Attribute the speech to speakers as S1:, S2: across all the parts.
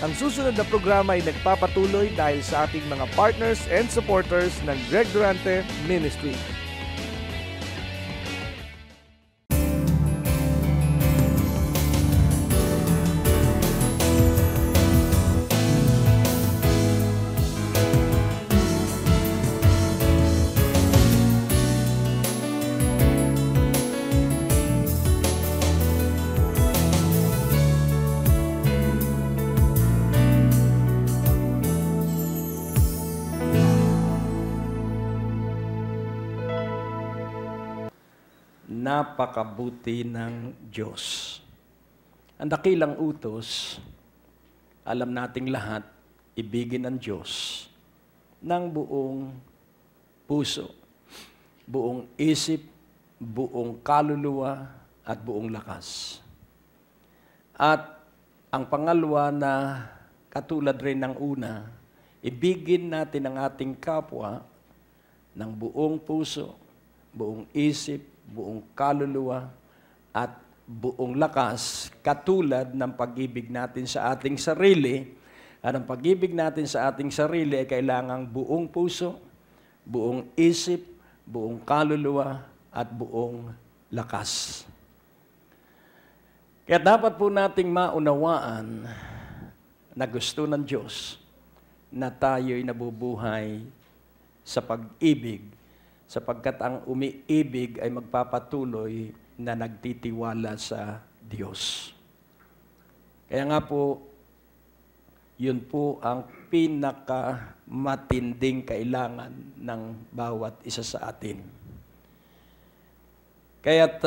S1: Ang susunod na programa ay nagpapatuloy dahil sa ating mga partners and supporters ng Greg Durante Ministry.
S2: Napakabuti ng Diyos. Ang dakilang utos, alam nating lahat, ibigin ng Diyos ng buong puso, buong isip, buong kaluluwa, at buong lakas. At ang pangalawa na katulad rin ng una, ibigin natin ang ating kapwa ng buong puso, buong isip, buong kaluluwa, at buong lakas, katulad ng pag-ibig natin sa ating sarili. At ang pag-ibig natin sa ating sarili ay kailangang buong puso, buong isip, buong kaluluwa, at buong lakas. Kaya dapat po nating maunawaan na gusto ng Diyos na tayo'y nabubuhay sa pag-ibig, sapagkat ang umiibig ay magpapatuloy na nagtitiwala sa Diyos. Kaya nga po, yun po ang pinakamatinding kailangan ng bawat isa sa atin. Kaya't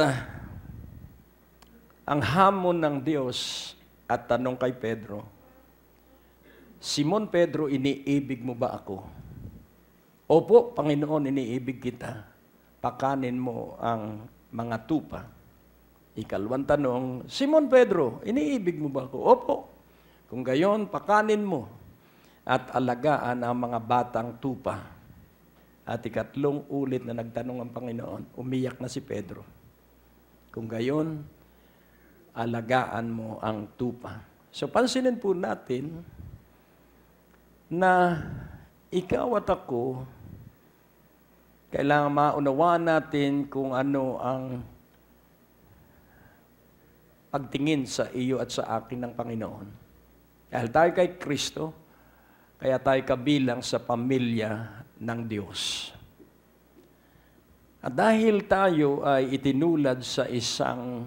S2: ang hamon ng Diyos at tanong kay Pedro, Simon Pedro, iniibig mo ba ako? Opo, Panginoon, iniibig kita. Pakanin mo ang mga tupa. Ikalawang tanong, Simon Pedro, iniibig mo ba ako? Opo. Kung gayon, pakanin mo at alagaan ang mga batang tupa. At ikatlong ulit na nagtanong ang Panginoon, umiyak na si Pedro. Kung gayon, alagaan mo ang tupa. So, pansinin po natin na ikaw at ako, kailangan maunawaan natin kung ano ang pagtingin sa iyo at sa akin ng Panginoon. Dahil tayo kay Kristo, kaya tayo kabilang sa pamilya ng Diyos. At dahil tayo ay itinulad sa isang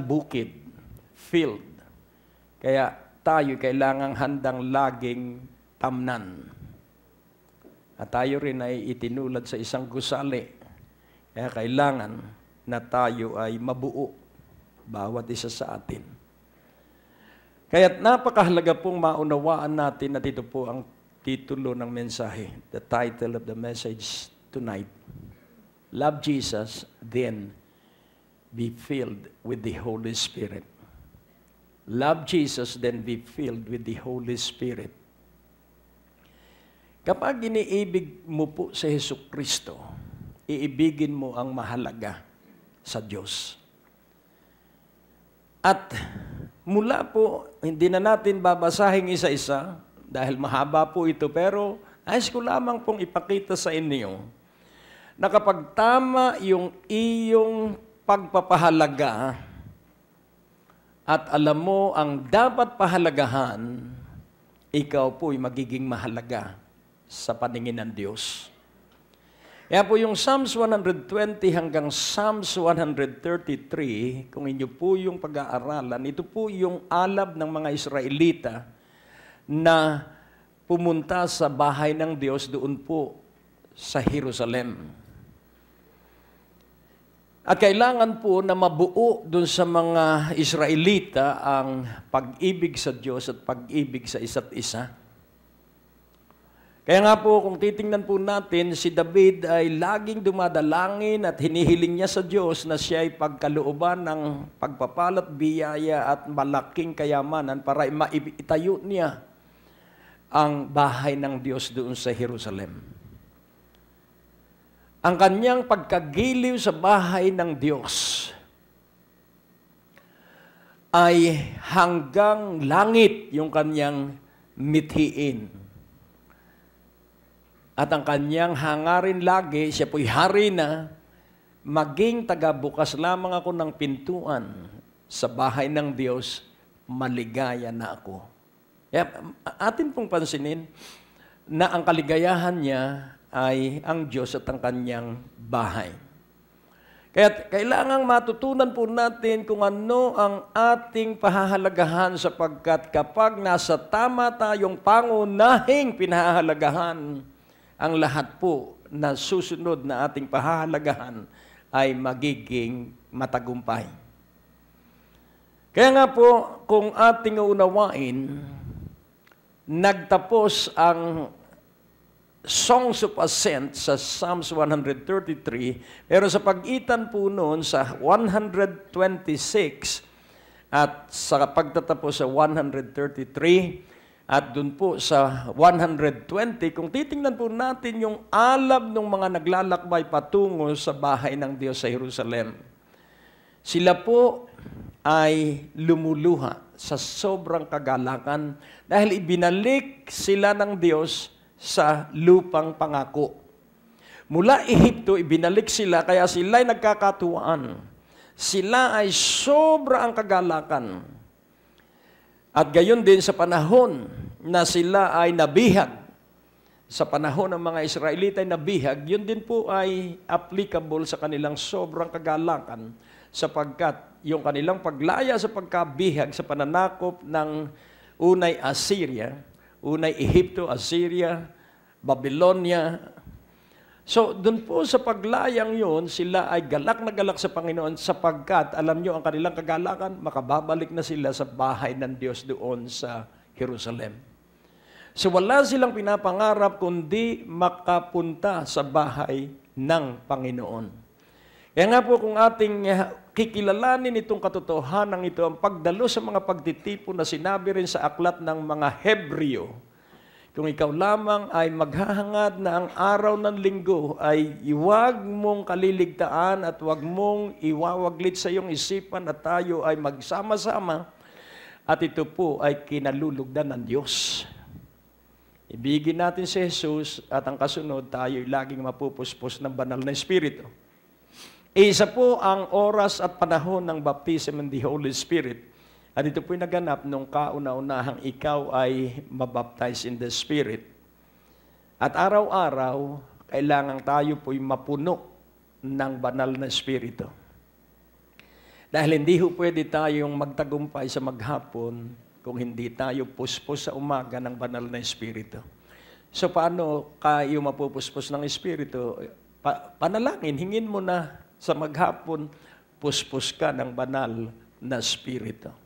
S2: bukid, field, kaya tayo kailangang handang laging tamnan. At tayo rin ay itinulad sa isang gusali. Kaya kailangan na tayo ay mabuo, bawat isa sa atin. Kaya't napakahalaga pong maunawaan natin at ito po ang titulo ng mensahe, the title of the message tonight. Love Jesus, then be filled with the Holy Spirit. Love Jesus, then be filled with the Holy Spirit. Kapag iniibig mo po si Jesucristo, iibigin mo ang mahalaga sa Diyos. At mula po, hindi na natin babasahin isa-isa, dahil mahaba po ito, pero nais ko lamang pong ipakita sa inyo na kapag tama yung iyong pagpapahalaga at alam mo ang dapat pahalagahan, ikaw po'y magiging mahalaga sa paningin ng Diyos. Kaya po yung Psalms 120 hanggang Psalms 133, kung inyo po yung pag-aaralan, ito po yung alab ng mga Israelita na pumunta sa bahay ng Diyos doon po sa Jerusalem. At kailangan po na mabuo doon sa mga Israelita ang pag-ibig sa Diyos at pag-ibig sa isa't isa. Kaya nga po, kung titingnan po natin, si David ay laging dumadalangin at hinihiling niya sa Diyos na siya ay pagkalooban ng pagpapalat, biyaya at malaking kayamanan para maitayo niya ang bahay ng Diyos doon sa Jerusalem. Ang kanyang pagkagiliw sa bahay ng Diyos ay hanggang langit yung kanyang mithiin. At ang kanyang hangarin lagi, siya po'y hari na, maging tagabukas lamang ako ng pintuan sa bahay ng Diyos, maligaya na ako. Kaya atin pong pansinin na ang kaligayahan niya ay ang Diyos at ang kanyang bahay. Kaya kailangang matutunan po natin kung ano ang ating pahahalagahan sapagkat kapag nasa tama tayong pangunahing pinahahalagahan, ang lahat po na susunod na ating pahahalagahan ay magiging matagumpay. Kaya nga po, kung ating unawain, nagtapos ang Songs of Ascent sa Psalms 133, pero sa pagitan po noon sa 126 at sa pagtatapos sa 133 at dun po sa 120, kung titingnan po natin yung alab ng mga naglalakbay patungo sa bahay ng Diyos sa Jerusalem, sila po ay lumuluha sa sobrang kagalakan dahil ibinalik sila ng Diyos sa lupang pangako. Mula Ehipto, ibinalik sila, kaya sila ay nagkakatuwaan. Sila ay sobra ang kagalakan. At gayon din sa panahon na sila ay nabihag, sa panahon ng mga Israelita ay nabihag, yun din po ay applicable sa kanilang sobrang kagalakan sapagkat yung kanilang paglaya sa pagkabihag sa pananakop ng unay Assyria, unay Ehipto, Assyria, Babylonia. So, dun po sa paglayang yun, sila ay galak na galak sa Panginoon sapagkat, alam nyo, ang kanilang kagalakan, makababalik na sila sa bahay ng Diyos doon sa Jerusalem. So, wala silang pinapangarap kundi makapunta sa bahay ng Panginoon. Kaya nga po kung ating kikilalanin itong katotohanan ito, ang pagdalo sa mga pagtitipon na sinabi rin sa aklat ng mga Hebreo, kung ikaw lamang ay maghahangad na ang araw ng linggo ay iwag mong kaliligtaan at wag mong iwawaglit sa iyong isipan at tayo ay magsama-sama at ito po ay kinalulugdan ng Diyos. Ibigin natin si Jesus at ang kasunod tayo ay laging mapupuspos ng banal na Espiritu. Isa po ang oras at panahon ng baptism in the Holy Spirit. At ito po'y naganap nung kauna-unahang ikaw ay mabaptize in the Spirit. At araw-araw, kailangan tayo po'y mapuno ng banal na Espiritu. Dahil hindi ho pwede tayong magtagumpay sa maghapon kung hindi tayo puspos sa umaga ng banal na Espiritu. So paano kayo mapupuspos ng Espiritu? Panalangin, hingin mo na sa maghapon, puspos ka ng banal na Espiritu.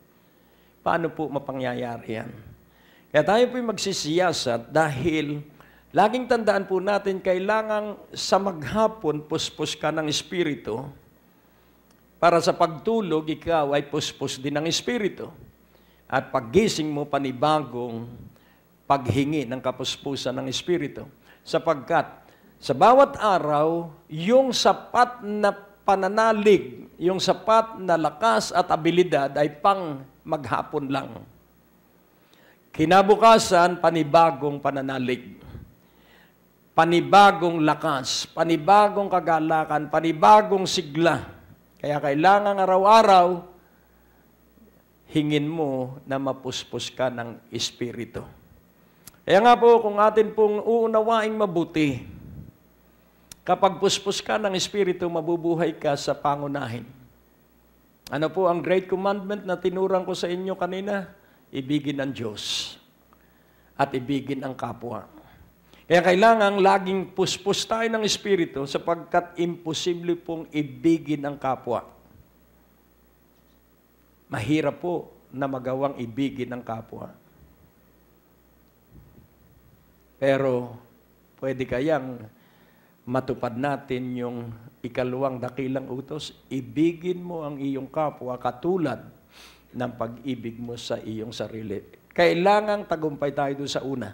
S2: Paano po mapangyayari yan? Kaya tayo po'y magsisiyasat dahil laging tandaan po natin, kailangan sa maghapon, puspos ka ng Espiritu para sa pagtulog, ikaw ay puspos din ng Espiritu. At paggising mo, panibagong paghingi ng kapuspusan ng Espiritu. Sapagkat sa bawat araw, yung sapat na pananalig, yung sapat na lakas at abilidad ay pang maghapon lang. Kinabukasan, panibagong pananalig. Panibagong lakas, panibagong kagalakan, panibagong sigla. Kaya kailangan araw-araw, hingin mo na mapuspos ka ng Espiritu. Kaya nga po, kung atin pong uunawaing mabuti, kapag puspos ka ng Espiritu, mabubuhay ka sa pangunahin. Ano po ang great commandment na tinurang ko sa inyo kanina? Ibigin ang Diyos at ibigin ang kapwa. Kaya kailangan laging puspos tayo ng Espiritu sapagkat imposible pong ibigin ang kapwa. Mahirap po na magawang ibigin ang kapwa. Pero pwede kayang matupad natin yung ikalawang dakilang utos, ibigin mo ang iyong kapwa katulad ng pag-ibig mo sa iyong sarili. Kailangang tagumpay tayo doon sa una.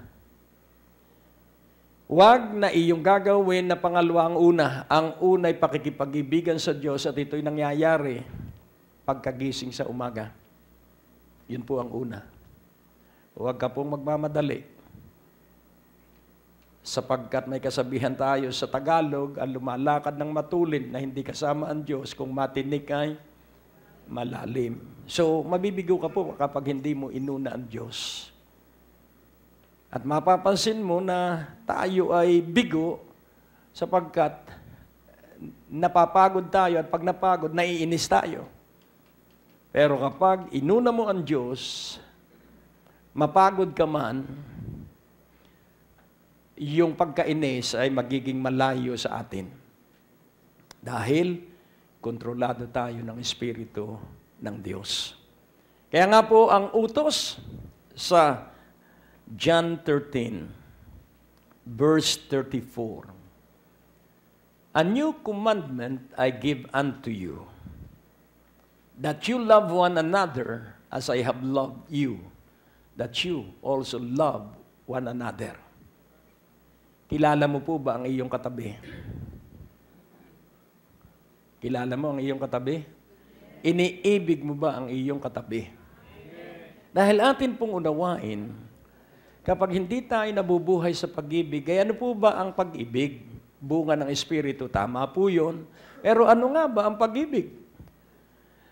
S2: Huwag na iyong gagawin na pangalawa ang una. Ang una ay pakikipag-ibigan sa Diyos at ito'y nangyayari pagkagising sa umaga. Yun po ang una. Huwag ka pong magmamadali. Sapagkat may kasabihan tayo sa Tagalog, ang lumalakad ng matulin na hindi kasama ang Diyos, kung matinik ay malalim. So, mabibigo ka po kapag hindi mo inuna ang Diyos. At mapapansin mo na tayo ay bigo sapagkat napapagod tayo at pag napagod, naiinis tayo. Pero kapag inuna mo ang Diyos, mapagod ka man, yung pagkainis ay magiging malayo sa atin. Dahil kontrolado tayo ng Espiritu ng Diyos. Kaya nga po ang utos sa John 13, verse 34. A new commandment I give unto you, that you love one another as I have loved you, that you also love one another. Kilala mo po ba ang iyong katabi? Kilala mo ang iyong katabi? Iniibig mo ba ang iyong katabi? Dahil atin pong unawain, kapag hindi tayo nabubuhay sa pag-ibig, kaya ano po ba ang pag-ibig? Bunga ng Espiritu, tama po yun. Pero ano nga ba ang pag-ibig?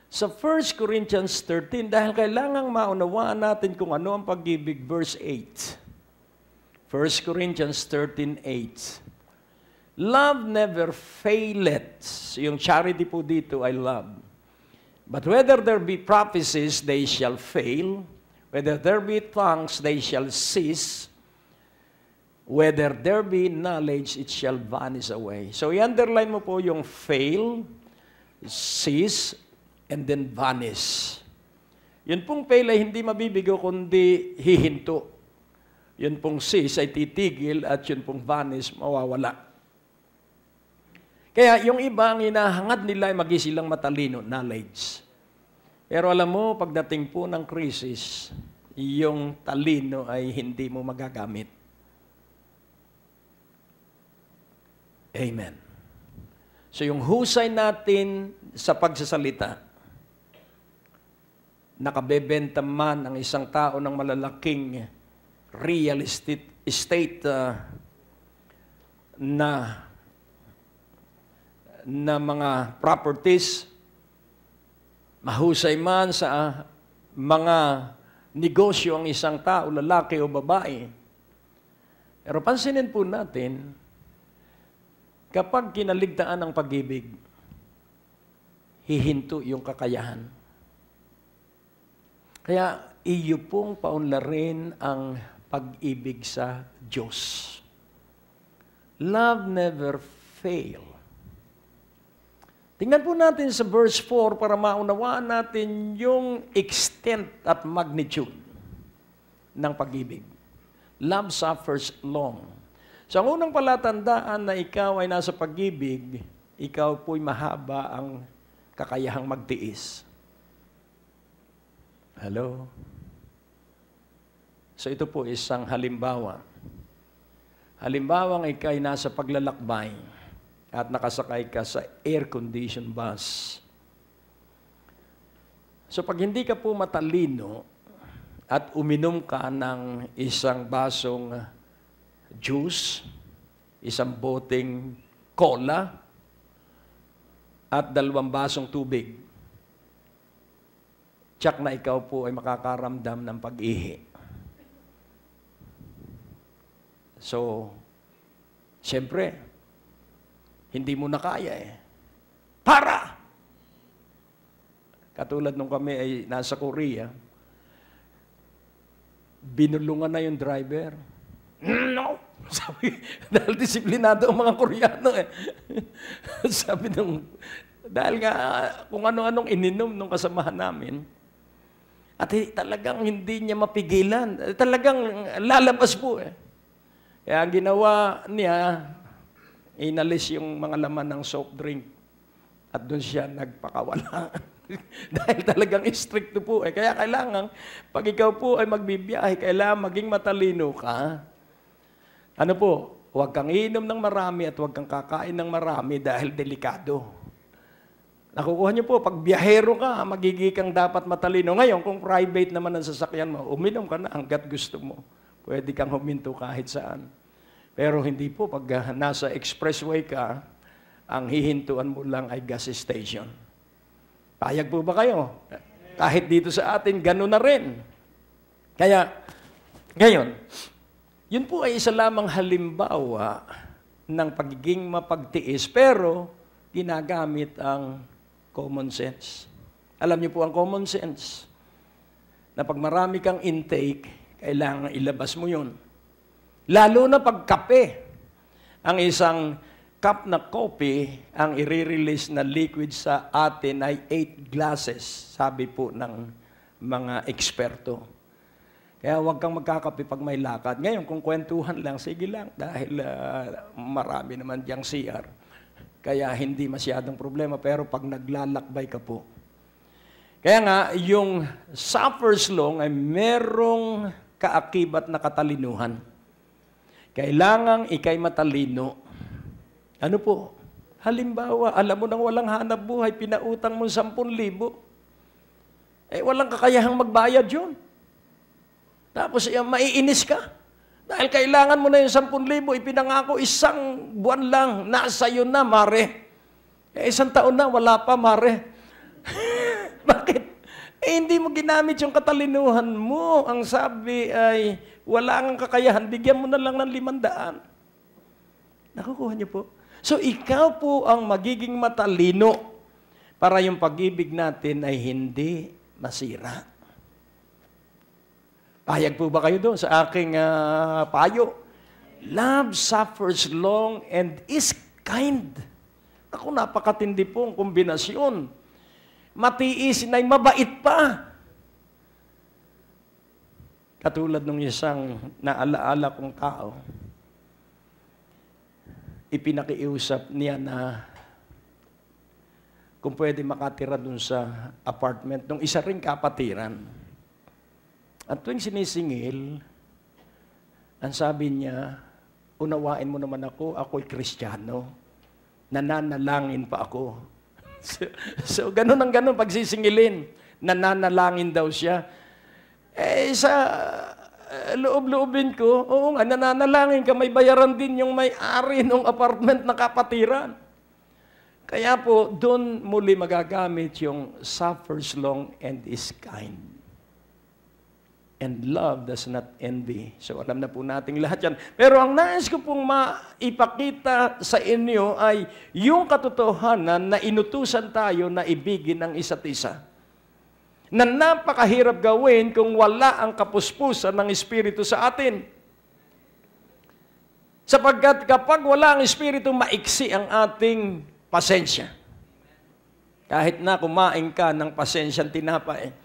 S2: Sa 1 Corinthians 13, dahil kailangang maunawaan natin kung ano ang pag-ibig, verse 8. 1 Corinthians 13:8. Love never faileth. Yung charity po dito ay love. But whether there be prophecies, they shall fail. Whether there be tongues, they shall cease. Whether there be knowledge, it shall vanish away. So i-underline mo po yung fail, cease, and then vanish. Yun pong fail ay hindi mabibigo kundi hihinto. Yun pong cease ay titigil at yun pong vanish, mawawala. Kaya yung iba, ang hinahangad nila ay maging silang matalino, knowledge. Pero alam mo, pagdating po ng crisis, yung talino ay hindi mo magagamit. Amen. So yung husay natin sa pagsasalita, nakabebenta man ang isang tao ng malalaking real estate na mga properties, mahusay man sa mga negosyo ang isang tao, lalaki o babae. Pero pansinin po natin, kapag kinaligtaan ng pag-ibig, hihinto yung kakayahan. Kaya iyo pong paunlarin ang pag-ibig sa Diyos. Love never fail. Tingnan po natin sa verse 4 para maunawaan natin yung extent at magnitude ng pag-ibig. Love suffers long. So ang unang palatandaan na ikaw ay nasa pag-ibig, ikaw po'y mahaba ang kakayahang magtiis. Hello? So ito po isang halimbawa. Halimbawang ikay nasa paglalakbay at nakasakay ka sa air-conditioned bus. So pag hindi ka po matalino at uminom ka ng isang basong juice, isang boteng cola, at 2 basong tubig, tiyak na ikaw po ay makakaramdam ng pag-ihi. So, siyempre, hindi mo na kaya eh. Para! Katulad nung kami ay nasa Korea, binulungan na yung driver. No! Sabi, dahil disiplinado ang mga Koreano eh. Sabi nung, dahil nga kung ano-anong ininom nung kasamahan namin, at talagang hindi niya mapigilan. Talagang lalabas po eh. Kaya ang ginawa niya, inalis yung mga laman ng soft drink at doon siya nagpakawala. Dahil talagang stricto po eh. Kaya kailangan, pag ikaw po ay magbibiyahe, kailangan maging matalino ka. Ano po, huwag kang iinom ng marami at huwag kang kakain ng marami dahil delikado. Nakukuha niyo po, pag biyahero ka, magiging kang dapat matalino. Ngayon, kung private naman ang sasakyan mo, uminom ka na hanggat gusto mo. Pwede kang huminto kahit saan. Pero hindi po, pag nasa expressway ka, ang hihintuan mo lang ay gas station. Payag po ba kayo? Kahit dito sa atin, gano'n na rin. Kaya, ngayon, yun po ay isa lamang halimbawa ng pagiging mapagtiis, pero ginagamit ang common sense. Alam niyo po ang common sense, na pag marami kang intake, kailangan ilabas mo yun. Lalo na pag kape, ang isang cup na coffee, ang i-release na liquid sa atin ay 8 glasses, sabi po ng mga eksperto. Kaya huwag kang magkakape pag may lakad. Ngayon, kung kwentuhan lang, sige lang, dahil marami naman diyang CR. Kaya hindi masyadong problema, pero pag naglalakbay ka po. Kaya nga, yung suffer's law ay merong kaakibat na katalinuhan. Kailangang ikay matalino. Ano po? Halimbawa, alam mo nang walang hanap buhay, pinautang mo 10,000. Walang kakayahang magbayad yun. Tapos maiinis ka. Dahil kailangan mo na yung 10,000, ipinangako 1 buwan lang, nasa iyo na, mare. 1 taon na, wala pa, mare. Bakit? Hindi mo ginamit yung katalinuhan mo. Ang sabi ay, wala kang kakayahan, bigyan mo na lang ng 500. Nakukuha niyo po? So, ikaw po ang magiging matalino para yung pag-ibig natin ay hindi masira. Payag po ba kayo doon sa aking payo? Love suffers long and is kind. Ako, napakatindi po ang kombinasyon. Matiis na mabait pa. Katulad ng isang naalaala kong tao, ipinakiusap niya na kung pwede makatira doon sa apartment ng isa ring kapatiran. At tuwing sinisingil, ang sabi niya, unawain mo naman ako, ako'y Kristiyano. Nananalangin pa ako. So ganun ang ganun, pagsisingilin. Nananalangin daw siya. Sa loob-loobin ko, oo nga, nananalangin ka, may bayaran din yung may-ari ng apartment na kapatiran. Kaya po, doon muli magagamit yung suffers long and is kind. And love does not envy. So alam na po nating lahat yan. Pero ang nais ko pong maipakita sa inyo ay yung katotohanan na inutusan tayo na ibigin ang isa't isa. Na napakahirap gawin kung wala ang kapuspusan ng Espiritu sa atin. Sapagkat kapag wala ang Espiritu, maiksi ang ating pasensya. Kahit na kumain ka ng pasensyang tinapay,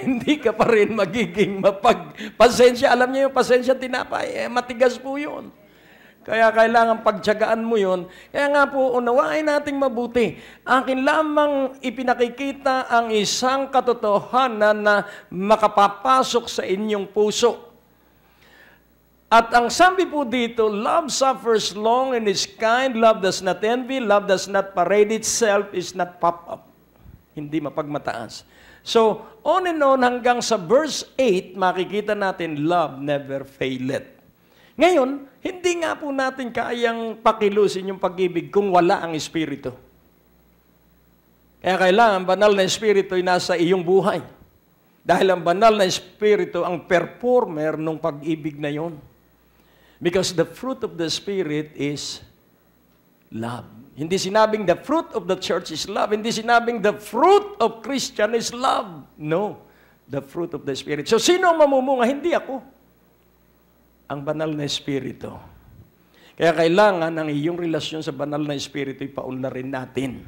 S2: hindi ka pa rin magiging mapagpasensya. Alam niyo yung pasensya tinapay, matigas po yun. Kaya kailangan pagtiyagaan mo yun. Kaya nga po, unawain nating mabuti. Akin lamang ipinakikita ang isang katotohanan na makapapasok sa inyong puso. At ang sabi po dito, love suffers long and is kind, love does not envy, love does not parade itself, is not puff up. Hindi mapagmataas. So, on and on hanggang sa verse 8, makikita natin, love never faileth. Ngayon, hindi nga po natin kayang pakilusin yung pag-ibig kung wala ang Espiritu. Kaya kailangan, banal na Espiritu ay nasa iyong buhay. Dahil ang banal na Espiritu ang performer ng pag-ibig na yon. Because the fruit of the Spirit is love. Hindi sinabing the fruit of the church is love. Hindi sinabing the fruit of Christian is love. No. The fruit of the Spirit. So, sino ang mamumunga? Hindi ako. Ang banal na Espiritu. Kaya kailangan ang iyong relasyon sa banal na Espiritu ipaunlarin natin.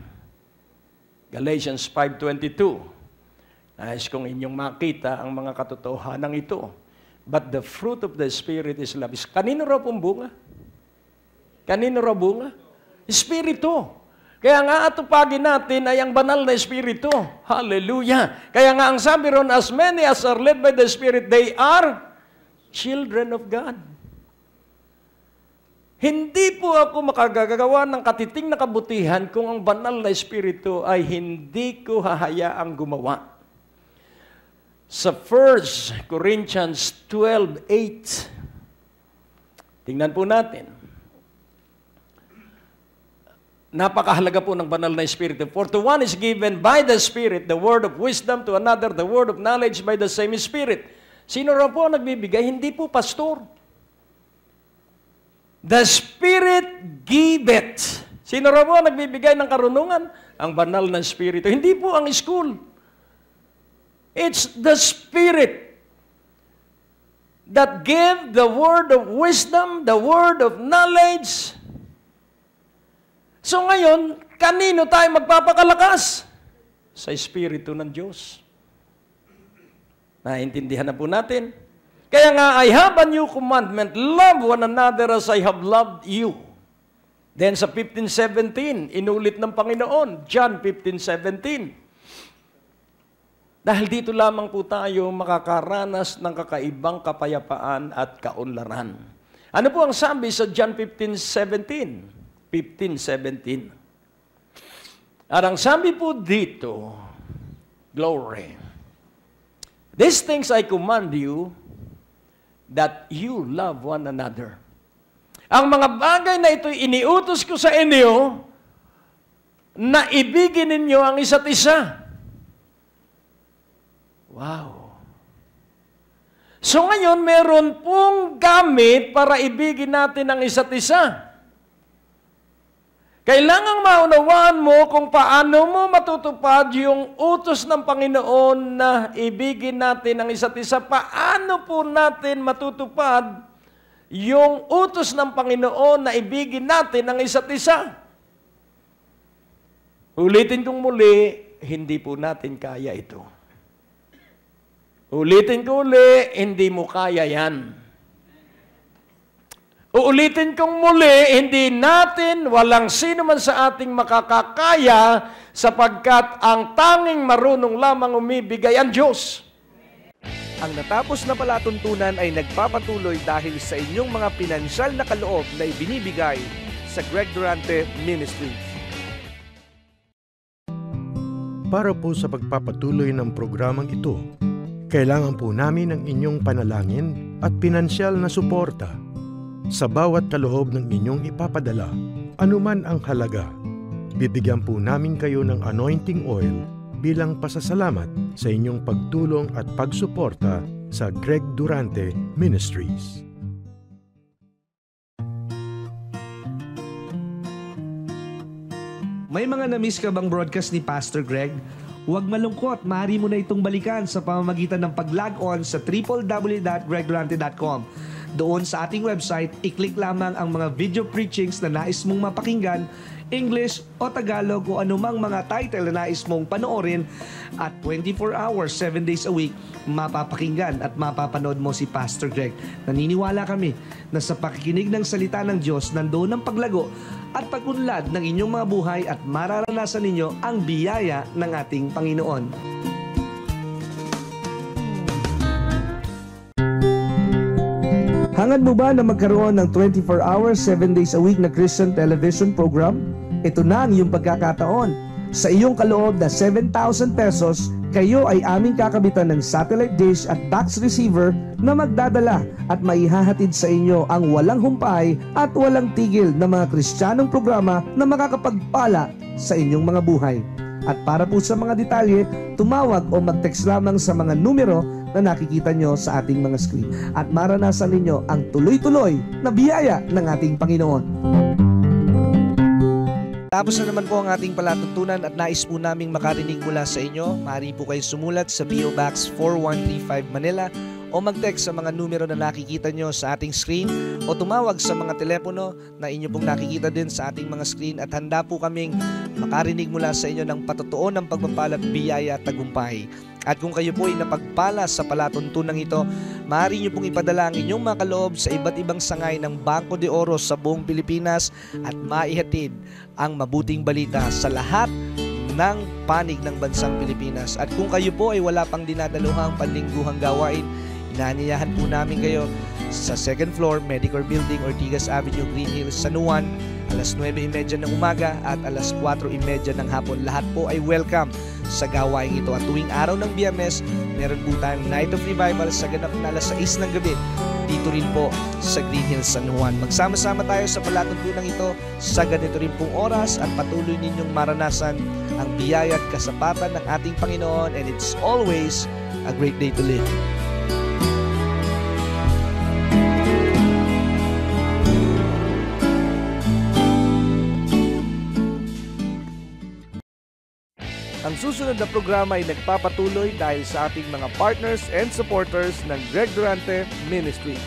S2: Galatians 5:22. Nais kong inyong makita ang mga katotohanan ito. But the fruit of the Spirit is love. Kanino raw pong bunga? Kanino raw bunga? Espiritu. Kaya nga atupagin natin ay ang banal na Espiritu. Hallelujah. Kaya nga ang sabi ron, as many as are led by the Spirit, they are children of God. Hindi po ako makagagawa ng katiting na kabutihan kung ang banal na Espiritu ay hindi ko hahayaang gumawa. Sa 1 Corinthians 12:8, tingnan po natin. Napakahalaga po ng banal na Espiritu. For to one is given by the Spirit the word of wisdom, to another the word of knowledge by the same Spirit. Sino raw po ang nagbibigay? Hindi po pastor. The Spirit giveth. Sino raw po ang nagbibigay ng karunungan? Ang banal na Espiritu. Hindi po ang school. It's the Spirit that give the word of wisdom, the word of knowledge. So ngayon, kanino tayo magpapakalakas? Sa Espiritu ng Diyos. Naintindihan na po natin. Kaya nga, I have a new commandment, love one another as I have loved you. Then sa 15:17, inulit ng Panginoon, John 15:17. Dahil dito lamang po tayo makakaranas ng kakaibang kapayapaan at kaunlaran. Ano po ang sabi sa John 15:17? 15:17. At ang sabi po dito, glory. These things I command you, that you love one another. Ang mga bagay na ito'y iniutos ko sa inyo, na ibigin ninyo ang isa't isa. Wow. So ngayon, meron pong gamit para ibigin natin ang isa't isa. Kailangang maunawaan mo kung paano mo matutupad yung utos ng Panginoon na ibigin natin ang isa't isa. Paano po natin matutupad yung utos ng Panginoon na ibigin natin ang isa't isa? Ulitin kong muli, hindi po natin kaya ito. Ulitin ko uli, hindi mo kaya yan. Uulitin kong muli, hindi natin, walang sino man sa ating makakakaya sapagkat ang tanging marunong lamang umibigay ang Diyos.
S1: Ang natapos na palatuntunan ay nagpapatuloy dahil sa inyong mga pinansyal na kaloob na ibinibigay sa Greg Durante Ministries.
S3: Para po sa pagpapatuloy ng programang ito, kailangan po namin ng inyong panalangin at pinansyal na suporta. Sa bawat kaloob ng inyong ipapadala, anuman ang halaga, bibigyan po namin kayo ng anointing oil bilang pasasalamat sa inyong pagtulong at pagsuporta sa Greg Durante Ministries.
S4: May mga na-miss ka bang broadcast ni Pastor Greg? Huwag malungkot, maaari mo na itong balikan sa pamamagitan ng pag-log on sa www.gregdurante.com. Doon sa ating website, i-click lamang ang mga video preachings na nais mong mapakinggan, English o Tagalog o anumang mga title na nais mong panoorin at 24 hours, 7 days a week, mapapakinggan at mapapanood mo si Pastor Greg. Naniniwala kami na sa pakikinig ng salita ng Diyos, nandoon ang paglago at pag-unlad ng inyong mga buhay at mararanasan ninyo ang biyaya ng ating Panginoon. Hangad mo ba na magkaroon ng 24 hours, 7 days a week na Christian television program? Ito na ang iyong pagkakataon. Sa iyong kaloob na 7,000 pesos, kayo ay aming kakabitan ng satellite dish at box receiver na magdadala at maihahatid sa inyo ang walang humpay at walang tigil na mga Kristiyanong programa na makakapagpala sa inyong mga buhay. At para po sa mga detalye, tumawag o mag-text lamang sa mga numero na nakikita nyo sa ating mga screen. At maranasan ninyo ang tuloy-tuloy na biyaya ng ating Panginoon.
S5: Tapos na naman po ang ating palatuntunan at nais po naming makarinig mula sa inyo. Maaari po kayo sumulat sa PO Box 4135 Manila o mag-text sa mga numero na nakikita nyo sa ating screen o tumawag sa mga telepono na inyo pong nakikita din sa ating mga screen at handa po kaming makarinig mula sa inyo ng patotoo ng pagpapala at biyaya at tagumpay. At kung kayo po ay napagpala sa palatuntunan ito, maaari nyo pong ipadala ang inyong mga kaloob sa iba't ibang sangay ng Bangko de Oro sa buong Pilipinas at maihatid ang mabuting balita sa lahat ng panig ng bansang Pilipinas. At kung kayo po ay wala pang dinadaluhang panlingguhang gawain, inaanyayahan po namin kayo sa 2nd floor, Medicor Building, Ortigas Avenue, Green Hills, San Juan, alas 9:30 ng umaga at alas 4:30 ng hapon. Lahat po ay welcome sa gawaing ito. At tuwing araw ng Biyernes, meron po tayong Night of Revival sa ganap na alas 6 ng gabi dito rin po sa Green Hills, San Juan. Magsama-sama tayo sa palatuntunan ito sa ganito rin pong oras at patuloy ninyong maranasan ang biyaya at kasapatan ng ating Panginoon, and it's always a great day to live.
S1: Ang susunod na programa ay nagpapatuloy dahil sa ating mga partners and supporters ng Greg Durante Ministry.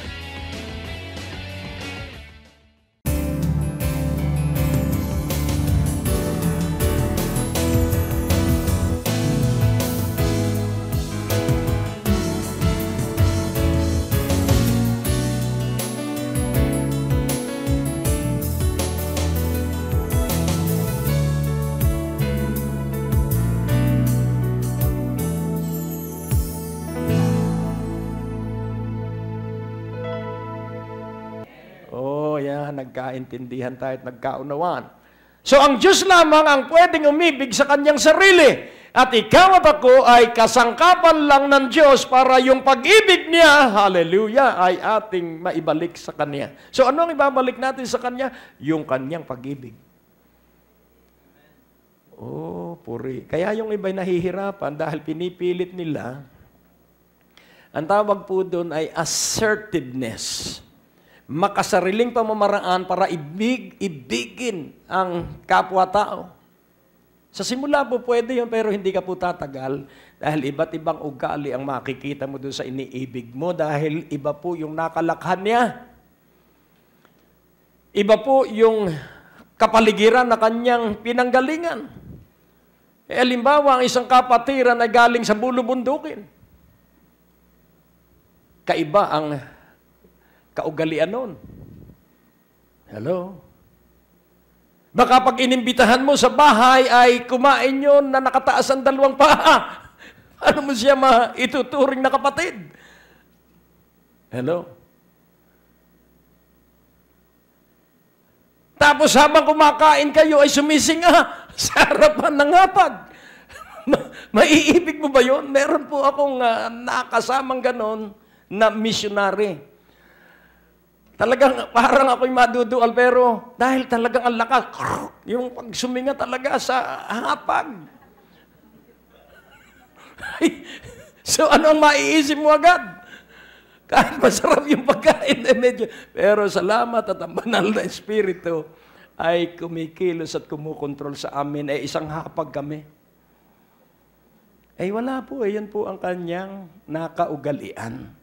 S2: Nagkaintindihan tayo at nagkaunawaan. So ang Diyos lamang ang pwedeng umibig sa kanyang sarili. At ikaw at ako ay kasangkapan lang ng Diyos para yung pag-ibig niya, hallelujah, ay ating maibalik sa Kanya. So ano ang ibabalik natin sa Kanya? Yung Kanyang pag-ibig. Oh, puri. Kaya yung iba'y nahihirapan dahil pinipilit nila. Ang tawag po doon ay assertiveness. Makasariling pamamaraan para ibigin ang kapwa-tao. Sa simula po pwede yun, pero hindi ka po tatagal dahil iba't ibang ugali ang makikita mo doon sa iniibig mo dahil iba po yung nakalakhan niya. Iba po yung kapaligiran na kanyang pinanggalingan. Halimbawa, ang isang kapatiran ay galing sa bulubundukin. Kaiba ang kaugalian nun. Hello? Baka pag inimbitahan mo sa bahay ay kumain yun na nakataas ang 2 paa. Ano mo siya maituturing na kapatid? Hello? Tapos habang kumakain kayo ay sumisinga sa harapan ng hapag. Maiibig mo ba yun? Meron po akong nakasamang ganon na missionary. Talagang parang ako'y madudual, pero dahil talagang ang lakas, yung pagsuminga talaga sa hapag. So ano ang maiisip mo agad? Kahit masarap yung pagkain, medyo. Pero salamat at ang banal na Espiritu ay kumikilos at kumukontrol sa amin. Isang hapag kami. Wala po. Yan po ang kanyang nakaugalian.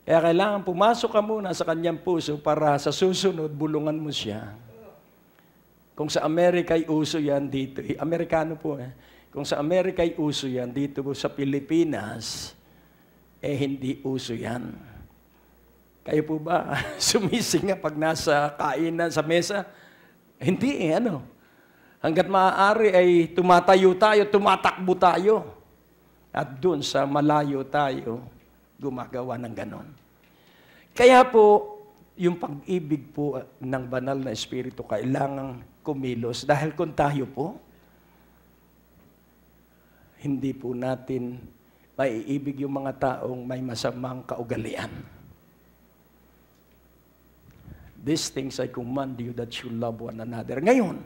S2: Kaya kailangan pumasok ka muna sa kanyang puso para sa susunod, bulungan mo siya. Kung sa Amerika ay uso yan dito, Amerikano po kung sa Amerika ay uso yan, dito po sa Pilipinas, hindi uso yan. Kayo po ba sumisinga pag nasa kainan sa mesa? Hindi Hanggat maaari ay tumatayo tayo, tumatakbo tayo. At dun sa malayo tayo, gumagawa ng ganon. Kaya po, yung pag-ibig po ng banal na Espiritu kailangang kumilos. Dahil kung tayo po, hindi po natin maiibig yung mga taong may masamang kaugalian. These things I command you that you love one another. Ngayon,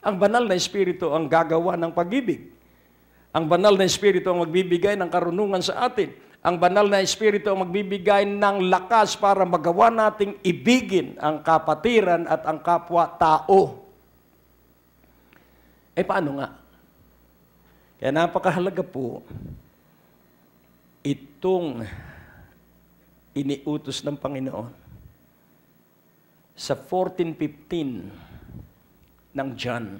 S2: ang banal na Espiritu ang gagawa ng pag-ibig. Ang banal na Espiritu ang magbibigay ng karunungan sa atin. Ang banal na Espiritu ang magbibigay ng lakas para magawa nating ibigin ang kapatiran at ang kapwa-tao. Paano nga? Kaya napakahalaga po itong iniutos ng Panginoon sa 14:15 ng John.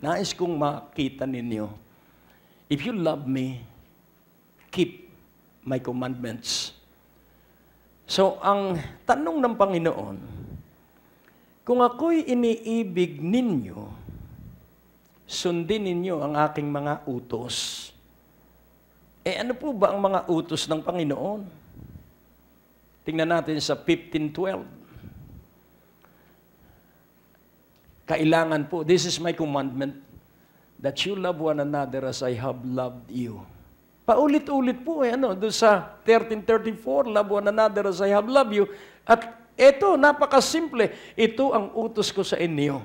S2: Nais kong makita ninyo. If you love me, keep my commandments. So, ang tanong ng Panginoon, kung ako'y iniibig ninyo, sundin ninyo ang aking mga utos. Ano po ba ang mga utos ng Panginoon? Tingnan natin sa 15:12. Kailangan po, this is my commandment, that you love one another as I have loved you. Paulit-ulit po doon sa 13:34, love one another as I have loved you. At ito, napakasimple, ito ang utos ko sa inyo,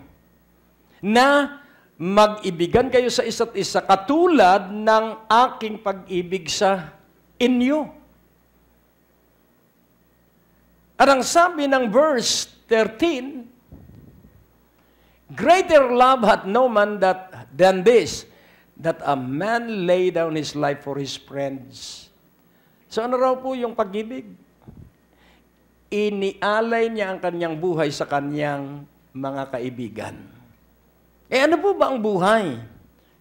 S2: na mag-ibigan kayo sa isa't isa katulad ng aking pag-ibig sa inyo. At ang sabi ng verse 13, greater love hath no man than this, that a man lay down his life for his friends. So ano raw po yung pag-ibig? Inialay niya ang kanyang buhay sa kanyang mga kaibigan. Ano po ba ang buhay?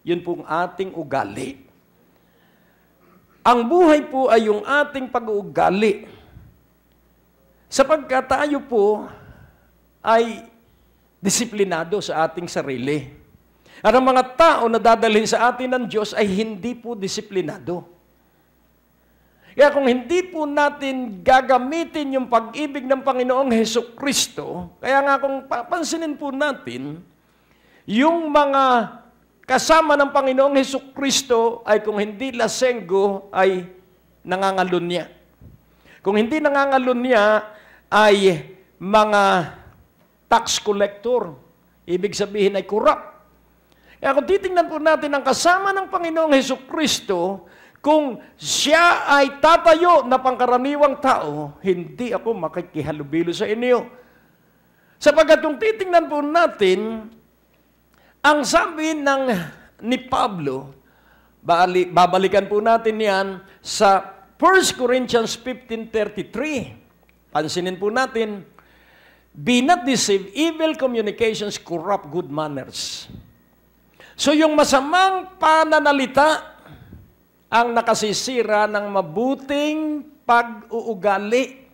S2: Yun pong ating ugali. Ang buhay po ay yung ating pag-uugali. Sapagkat tayo po ay disiplinado sa ating sarili. At ang mga tao na dadalhin sa atin ng Diyos ay hindi po disiplinado. Kaya kung hindi po natin gagamitin yung pag-ibig ng Panginoong Hesukristo, kaya nga kung papansinin po natin, yung mga kasama ng Panginoong Hesukristo ay kung hindi lasenggo ay nangangalunya. Kung hindi nangangalunya ay mga tax collector. Ibig sabihin ay corrupt. Kaya kung titingnan po natin ang kasama ng Panginoong Hesukristo, kung siya ay tatayo na pangkaraniwang tao, hindi ako makikihalubilo sa inyo. Sapagkat kung titingnan po natin, ang sabi ni Pablo, babalikan po natin yan sa 1 Corinthians 15:33. Pansinin po natin, be not deceived, evil communications corrupt good manners. So yung masamang pananalita ang nakasisira ng mabuting pag-uugali.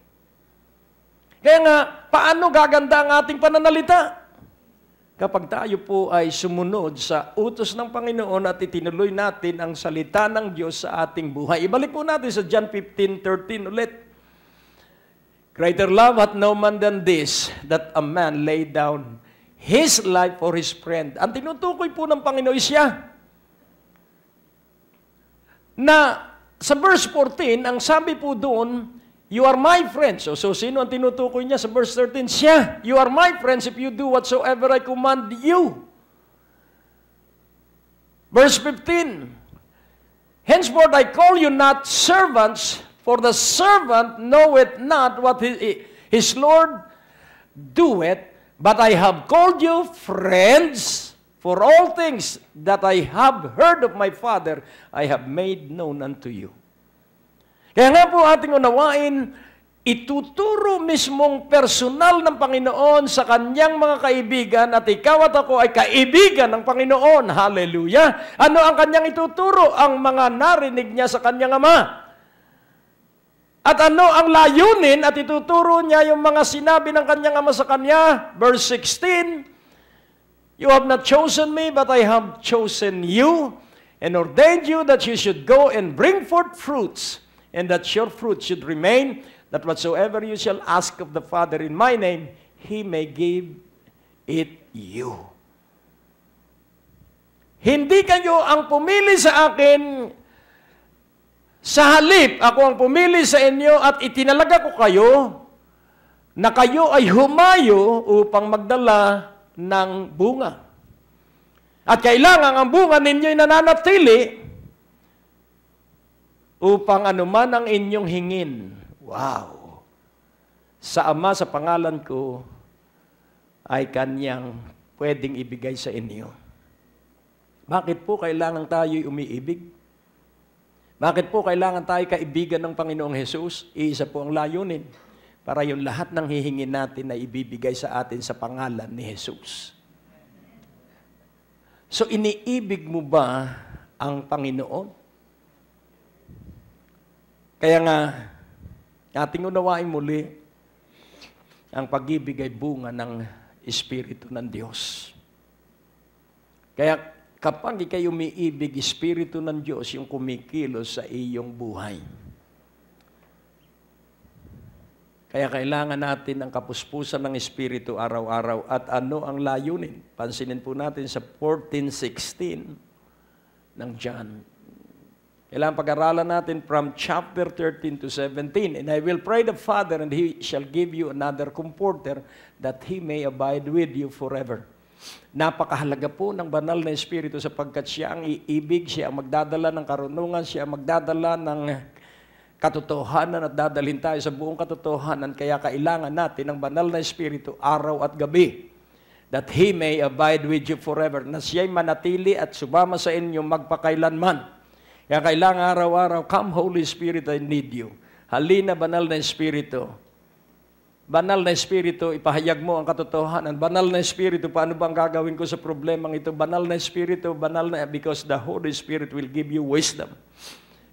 S2: Kaya nga, paano gaganda ang ating pananalita? Kapag tayo po ay sumunod sa utos ng Panginoon at itinuloy natin ang salita ng Diyos sa ating buhay. Ibalik po natin sa John 15:13 ulit. Greater love hath no man than this, that a man lay down his life for his friend. Ang tinutukoy po ng Panginoon siya. Na sa verse 14, ang sabi po doon, you are my friends. So sino ang tinutukoy niya sa verse 13? Siya. You are my friends if you do whatsoever I command you. Verse 15, henceforth I call you not servants, for the servant knoweth not what his Lord doeth, but I have called you friends, for all things that I have heard of my Father, I have made known unto you. Kaya nga po ating unawain, ituturo mismong personal ng Panginoon sa kanyang mga kaibigan at ikaw at ako ay kaibigan ng Panginoon. Hallelujah! Ano ang kanyang ituturo? Ang mga narinig niya sa kanyang Ama. At ano ang layunin at ituturo niya yung mga sinabi ng kanyang Ama sa kanya? Verse 16, you have not chosen me, but I have chosen you and ordained you that you should go and bring forth fruits, and that your fruit should remain, that whatsoever you shall ask of the Father in my name, He may give it you. Hindi kayo ang pumili sa akin, sa halip ako ang pumili sa inyo at itinalaga ko kayo, na kayo ay humayo upang magdala ng bunga. At kailangan ang bunga ninyo'y nananatili upang anuman ang inyong hingin. Wow! Sa Ama, sa pangalan ko, ay kanyang pwedeng ibigay sa inyo. Bakit po kailangan tayo'y umiibig? Bakit po kailangan tayo kaibigan ng Panginoong Hesus? Iisa po ang layunin, para yung lahat ng hihingin natin ay ibibigay sa atin sa pangalan ni Jesus. So, iniibig mo ba ang Panginoon? Kaya nga, ating unawain muli, ang pag-ibig ay bunga ng Espiritu ng Diyos. Kaya kapag ikay umiibig, Espiritu ng Diyos yung kumikilos sa iyong buhay. Kaya kailangan natin ang kapuspusan ng Espiritu araw-araw. At ano ang layunin? Pansinin po natin sa 14:16 ng John. Kailangan pag-aralan natin from chapter 13 to 17. And I will pray the Father, and He shall give you another comforter, that He may abide with you forever. Napakahalaga po ng banal na Espiritu sapagkat siya ang iibig, siya ang magdadala ng karunungan, siya ang magdadala ng katotohanan at dadalhin tayo sa buong katotohanan. Kaya kailangan natin ng banal na Espiritu araw at gabi, that He may abide with you forever, na siya'y manatili at sumama sa inyo magpakailanman. Kaya kailangan araw-araw, come Holy Spirit, I need you. Halina, banal na Espiritu. Banal na Espiritu, ipahayag mo ang katotohanan. Banal na Espiritu, paano bang gagawin ko sa problemang ito? Banal na Espiritu, because the Holy Spirit will give you wisdom.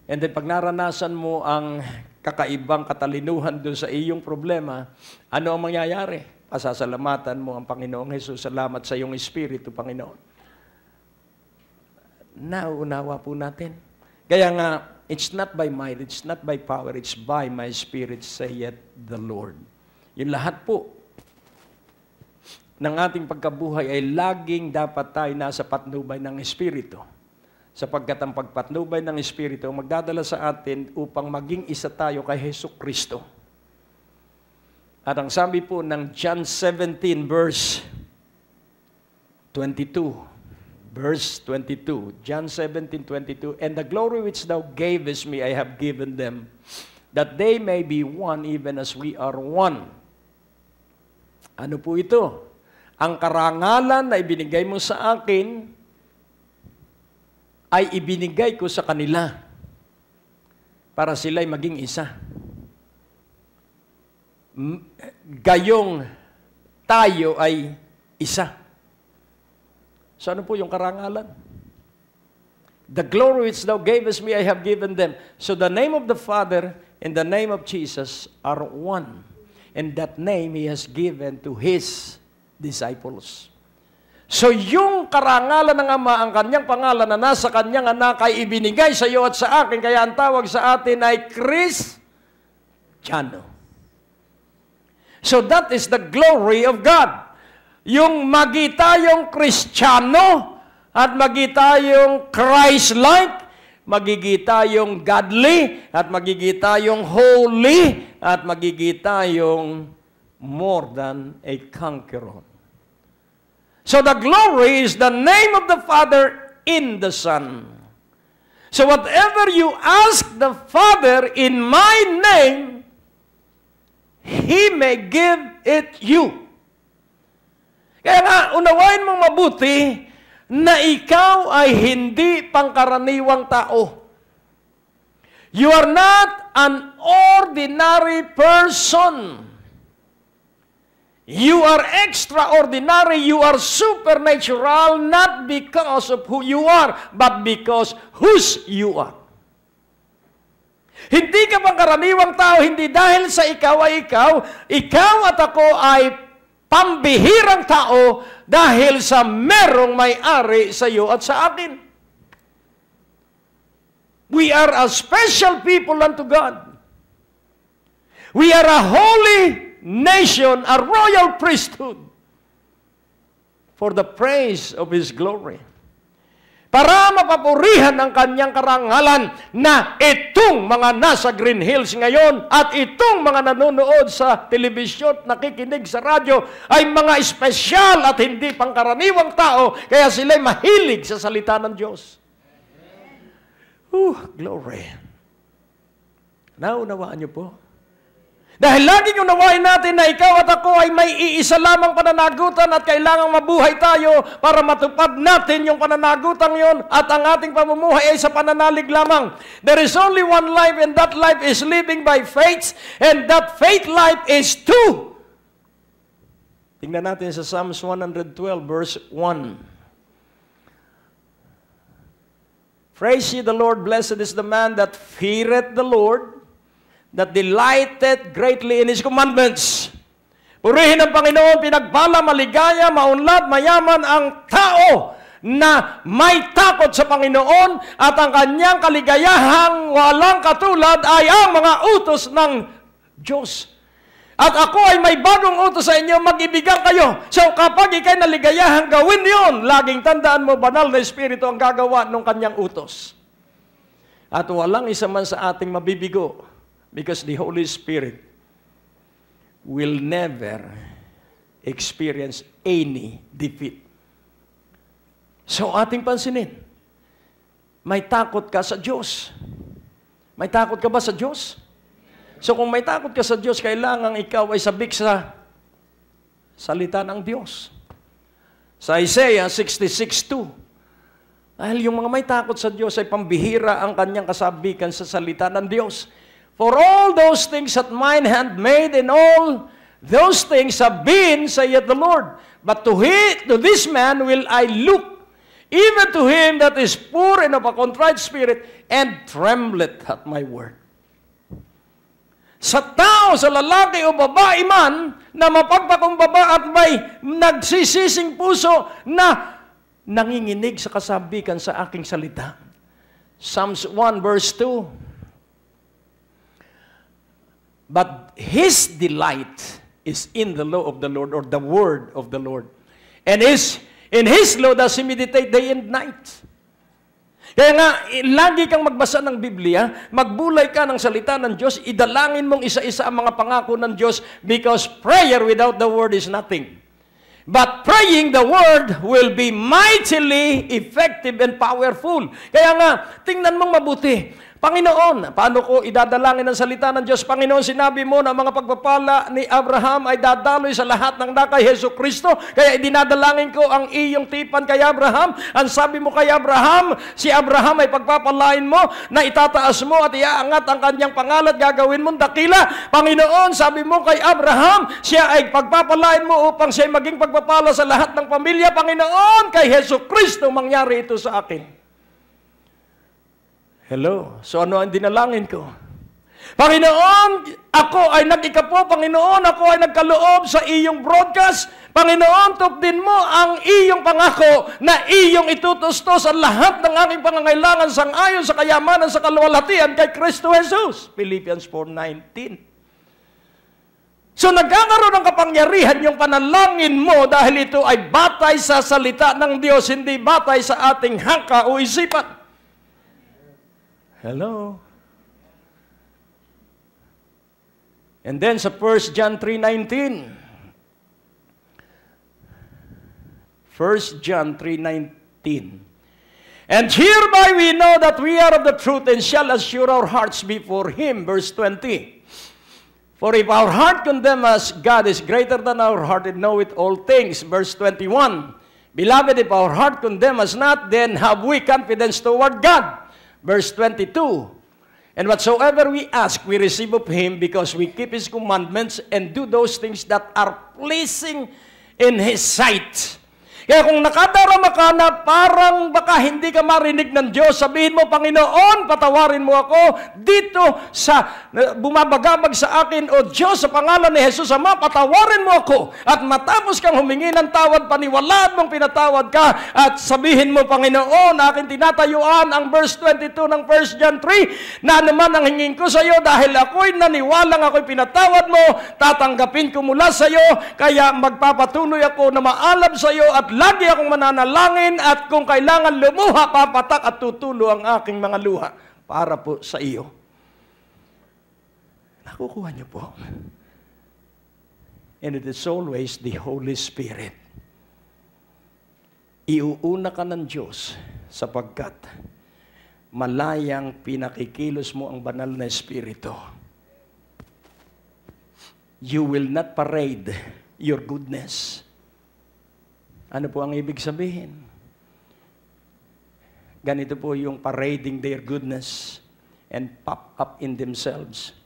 S2: And then pag naranasan mo ang kakaibang katalinuhan doon sa iyong problema, ano ang mangyayari? Pasasalamatan mo ang Panginoong Jesus. Salamat sa iyong Espiritu, Panginoon. Nauunawa po natin. Kaya nga, it's not by might, it's not by power, it's by my Spirit, saith the Lord. Yung lahat po ng ating pagkabuhay ay laging dapat tayo nasa patnubay ng Espiritu. Sapagkat ang pagpatnubay ng Espiritu ang magdadala sa atin upang maging isa tayo kay Jesucristo. At ang sabi po ng John 17 verse 22, Verse 22, John 17:22, and the glory which thou gavest me I have given them, that they may be one even as we are one. Ano po ito? Ang karangalan na ibinigay mo sa akin ay ibinigay ko sa kanila para sila'y maging isa. Gayong tayo ay isa. So ano po yung karangalan? The glory which thou gavest me, I have given them. So the name of the Father and the name of Jesus are one. And that name He has given to His disciples. So yung karangalan ng Ama, ang kanyang pangalan na nasa kanyang anak ay ibinigay sa iyo at sa akin. Kaya ang tawag sa atin ay Kristiyano. So that is the glory of God. Yung magi tayong Kristiyano at magi tayong Christ-like, magigi tayong godly at magigi tayong holy at magigi tayong more than a conqueror. So the glory is the name of the Father in the Son. So whatever you ask the Father in my name, He may give it you. Kaya nga, unawain mong mabuti na ikaw ay hindi pangkaraniwang tao. You are not an ordinary person. You are extraordinary. You are supernatural, not because of who you are, but because whose you are. Hindi ka pangkaraniwang tao, hindi dahil sa ikaw ay ikaw. Ikaw at ako ay pambihirang tao dahil sa merong may-ari sa iyo at sa akin. We are a special people unto God. We are a holy nation, a royal priesthood for the praise of His glory. Para mapapurihan ang kanyang karangalan na itong mga nasa Green Hills ngayon at itong mga nanonood sa telebisyon at nakikinig sa radyo ay mga espesyal at hindi pangkaraniwang tao kaya sila'y mahilig sa salita ng Diyos. Glory. Naunawaan niyo po? Dahil laging unawain natin na ikaw at ako ay may iisa lamang pananagutan at kailangang mabuhay tayo para matupad natin yung pananagutan yon at ang ating pamumuhay ay sa pananalig lamang. There is only one life and that life is living by faith and that faith life is two. Tingnan natin sa Psalms 112 verse 1. Praise ye the Lord, blessed is the man that feareth the Lord, that delighteth greatly in His commandments. Purihin ang Panginoon, pinagpala, maligaya, maunlad, mayaman ang tao na may takot sa Panginoon at ang kanyang kaligayahang walang katulad ay ang mga utos ng Diyos. At ako ay may bagong utos sa inyo, mag-ibigan kayo. So kapag ikay naligayahan, gawin yon. Laging tandaan mo, banal na Espiritu ang gagawa ng kanyang utos. At walang isa man sa ating mabibigo because the Holy Spirit will never experience any defeat. So ating pansinin, may takot ka sa Diyos. May takot ka ba sa Diyos? So kung may takot ka sa Diyos, kailangan ikaw ay sabik sa salita ng Diyos. Sa Isaiah 66:2, dahil yung mga may takot sa Diyos ay pambihira ang kanyang kasabikan sa salita ng Diyos. For all those things that mine hand made, and all those things have been, saith the Lord. But to this man will I look, even to him that is poor and of a contrite spirit, and trembleth at my word. Sa tao, sa lalaki o babae man, na mapagpakumbaba at may nagsisising puso na nanginginig sa kasabikan sa aking salita. Psalms 1 verse 2. But his delight is in the law of the Lord, or the word of the Lord. And in his law does he meditate day and night. Kaya nga, lagi kang magbasa ng Biblia, magbulay ka ng salita ng Diyos, idalangin mong isa-isa ang mga pangako ng Diyos, because prayer without the Word is nothing. But praying the Word will be mightily effective and powerful. Kaya nga, tingnan mong mabuti. Panginoon, paano ko idadalangin ang salita ng Diyos? Panginoon, sinabi mo na mga pagpapala ni Abraham ay dadaloy sa lahat ng kay Hesus Kristo. Kaya idinadalangin ko ang iyong tipan kay Abraham. Ang sabi mo kay Abraham, si Abraham ay pagpapalain mo na itataas mo at iaangat ang kanyang pangalan, gagawin mong dakila. Panginoon, sabi mo kay Abraham, siya ay pagpapalain mo upang siya ay maging pagpapala sa lahat ng pamilya. Panginoon, kay Hesus Kristo mangyari ito sa akin. Hello. So ano ang dinalangin ko? Panginoon, ako ay nag-ikapo. Panginoon, ako ay nagkaloob sa iyong broadcast. Panginoon, tupdin mo ang iyong pangako na iyong itutustos ang lahat ng aking pangangailangan sangayon sa kayamanan sa kaluwalhatian kay Kristo Jesus. Philippians 4:19. So nagkakaroon ng kapangyarihan yung panalangin mo dahil ito ay batay sa salita ng Diyos, hindi batay sa ating hangka o isipan. Hello. And then sa 1 John 3:19. 1 John 3:19. And hereby we know that we are of the truth and shall assure our hearts before Him. Verse 20. For if our heart condemn us, God is greater than our heart and knoweth all things. Verse 21. Beloved, if our heart condemn us not, then have we confidence toward God. Verse 22, and whatsoever we ask, we receive of Him, because we keep His commandments and do those things that are pleasing in His sight. Kaya kung nakadarama ka na parang baka hindi ka marinig ng Diyos, sabihin mo, Panginoon, patawarin mo ako dito sa bumabagabag sa akin, o Diyos, sa pangalan ni Jesus Ama, patawarin mo ako. At matapos kang humingi ng tawad, paniwalaan mong pinatawad ka, at sabihin mo, Panginoon, aking tinatayuan ang verse 22 ng 1 John 3, na naman ang hingin ko sa iyo, dahil ako'y naniwalang ako'y pinatawad mo, tatanggapin ko mula sa iyo, kaya magpapatuloy ako na maalam sa iyo, at lagi akong mananalangin, at kung kailangan lumuha, papatak at tutulo ang aking mga luha para po sa iyo. Nakukuha niyo po. And it is always the Holy Spirit. Iuuna ka ng Diyos sapagkat malayang pinakikilos mo ang banal na Espiritu. You will not parade your goodness. Ano po ang ibig sabihin? Ganito po yung parading their goodness and pop up in themselves.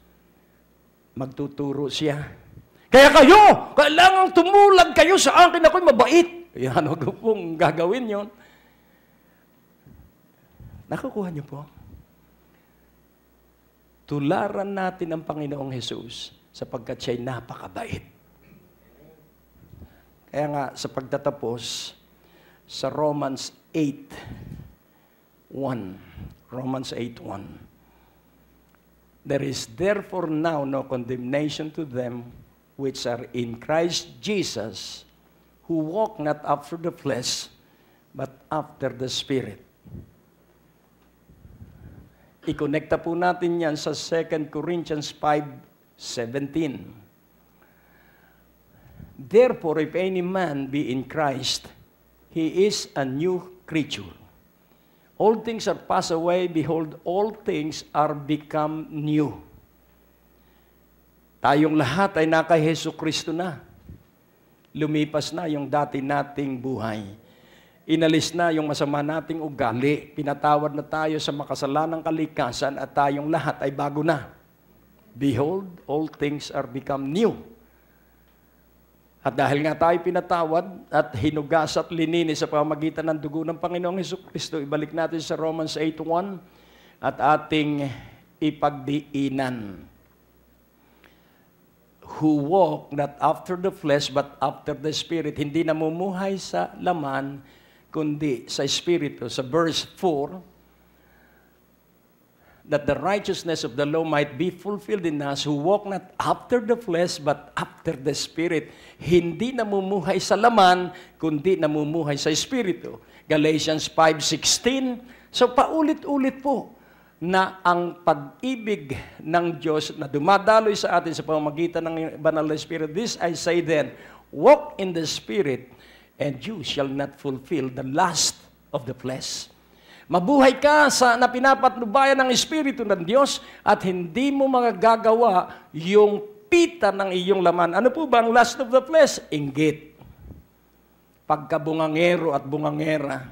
S2: Magtuturo siya. Kaya kayo, kailangang tumulag kayo sa akin, ako'y mabait. Yan, huwag pong gagawin yon. Nakukuha niyo po? Tularan natin ang Panginoong Jesus sapagkat siya'y napakabait. Kaya nga, sa pagtatapos, sa Romans 8:1, Romans 8:1, there is therefore now no condemnation to them which are in Christ Jesus, who walk not after the flesh, but after the Spirit. I-connecta po natin yan sa 2 Corinthians 5:17. Therefore, if any man be in Christ, he is a new creature. All things are passed away, behold, all things are become new. Tayong lahat ay naka Jesucristo na. Lumipas na yung dati nating buhay. Inalis na yung masama nating ugali. Pinatawad na tayo sa makasalanang kalikasan at tayong lahat ay bago na. Behold, all things are become new. At dahil nga tayo pinatawad at hinugas at lininis sa pamamagitan ng dugo ng Panginoong Jesucristo, ibalik natin sa Romans 8:1 at ating ipagdiinan. Who walk not after the flesh but after the Spirit. Hindi namumuhay sa laman, kundi sa Espiritu. Sa verse 4, that the righteousness of the law might be fulfilled in us who walk not after the flesh but after the Spirit. Hindi namumuhay sa laman, kundi namumuhay sa Espiritu. Galatians 5:16. So paulit-ulit po na ang pag-ibig ng Diyos na dumadaloy sa atin sa pamamagitan ng banal na Espiritu. This I say then, walk in the Spirit, and you shall not fulfill the lust of the flesh. Mabuhay ka sa na pinapatnubayan ng Espiritu ng Diyos at hindi mo magagawa yung pita ng iyong laman. Ano po ba ang lust of the flesh? Inggit. Pagkabungangero at bungangera.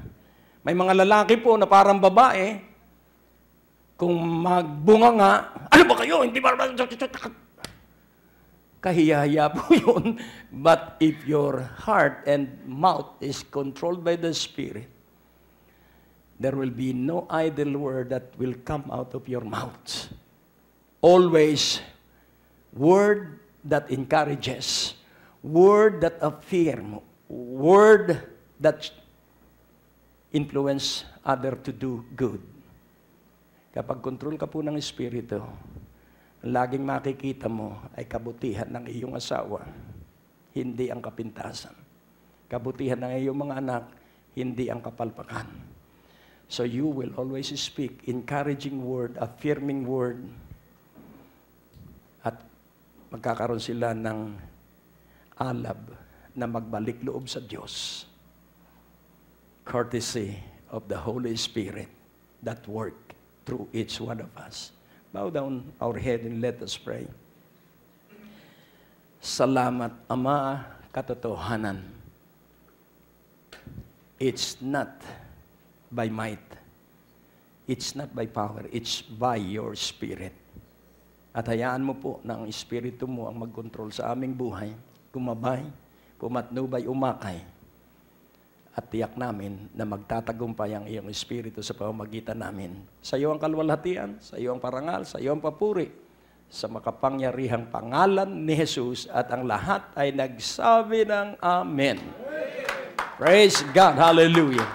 S2: May mga lalaki po na parang babae, kung magbunga nga, ano ba kayo? Hindi ba? Kahiyahiya po yun. But if your heart and mouth is controlled by the Spirit, there will be no idle word that will come out of your mouth. Always word that encourages, word that affirm, word that influence other to do good. Kapag control ka po ng Espiritu, laging makikita mo ay kabutihan ng iyong asawa, hindi ang kapintasan. Kabutihan ng iyong mga anak, hindi ang kapalpakan. So you will always speak encouraging word, affirming word, at magkakaroon sila ng alab na magbalik loob sa Diyos. Courtesy of the Holy Spirit that work through each one of us. Bow down our head and let us pray. Salamat, Ama, katotohanan. It's not by might. It's not by power. It's by your Spirit. At hayaan mo po na ang Espiritu mo ang mag-control sa aming buhay. Kumabay, pumatnubay, umakay. At tiyak namin na magtatagumpay ang iyong Espiritu sa pamamagitan namin. Sa iyo ang kalwalhatian, sa iyo ang parangal, sa iyo ang papuri. Sa makapangyarihang pangalan ni Jesus at ang lahat ay nagsabi ng Amen. Praise God. Hallelujah.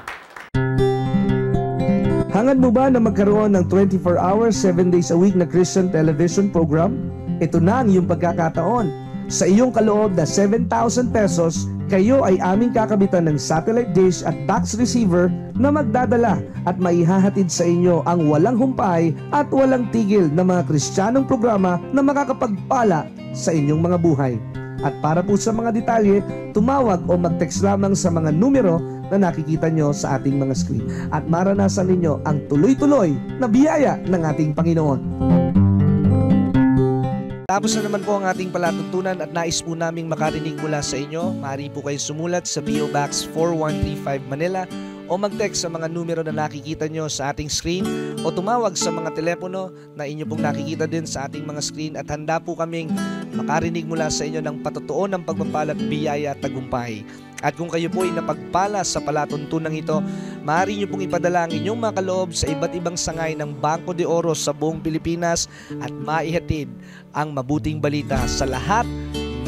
S4: Hangad mo ba na magkaroon ng 24 hours, 7 days a week na Christian television program? Ito na ang iyong pagkakataon. Sa iyong kaloob na 7,000 pesos, kayo ay aming kakabitan ng satellite dish at box receiver na magdadala at maihahatid sa inyo ang walang humpay at walang tigil na mga Kristiyanong programa na makakapagpala sa inyong mga buhay. At para po sa mga detalye, tumawag o mag-text lamang sa mga numero na nakikita nyo sa ating mga screen. At maranasan ninyo ang tuloy-tuloy na biyaya ng ating Panginoon.
S5: Tapos na naman po ang ating palatuntunan at nais po naming makarinig mula sa inyo. Maaari po kayo sumulat sa PO Box 4135 Manila o mag-text sa mga numero na nakikita nyo sa ating screen o tumawag sa mga telepono na inyo pong nakikita din sa ating mga screen at handa po kaming makarinig mula sa inyo ng patotoo ng pagpapala at biyaya at tagumpay. At kung kayo po ay napagpala sa palatuntunan ito, maaari nyo pong ipadala ang inyong mga kaloob sa iba't ibang sangay ng Bangko de Oro sa buong Pilipinas at maihatid ang mabuting balita sa lahat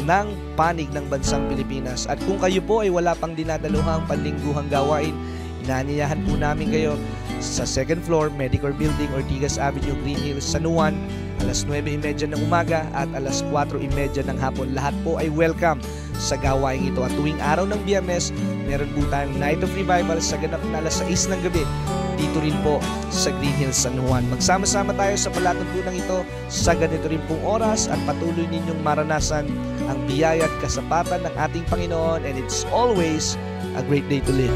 S5: ng panig ng bansang Pilipinas. At kung kayo po ay wala pang dinadaluhang panlingguhang gawain, inaanyayahan po namin kayo sa 2nd floor, Medicor Building, Ortigas Avenue, Green Hills, San Juan. alas 9:30 ng umaga at alas 4:30 ng hapon. Lahat po ay welcome sa gawaing ito. At tuwing araw ng Biyernes, meron po tayong Night of Revival sa ganap na alas 6 ng gabi. Dito rin po sa Green Hills, San Juan. Magsama-sama tayo sa palatuntunan ito sa ganito rin pong oras at patuloy ninyong maranasan ang biyaya at kasapatan ng ating Panginoon, and it's always a great day to live.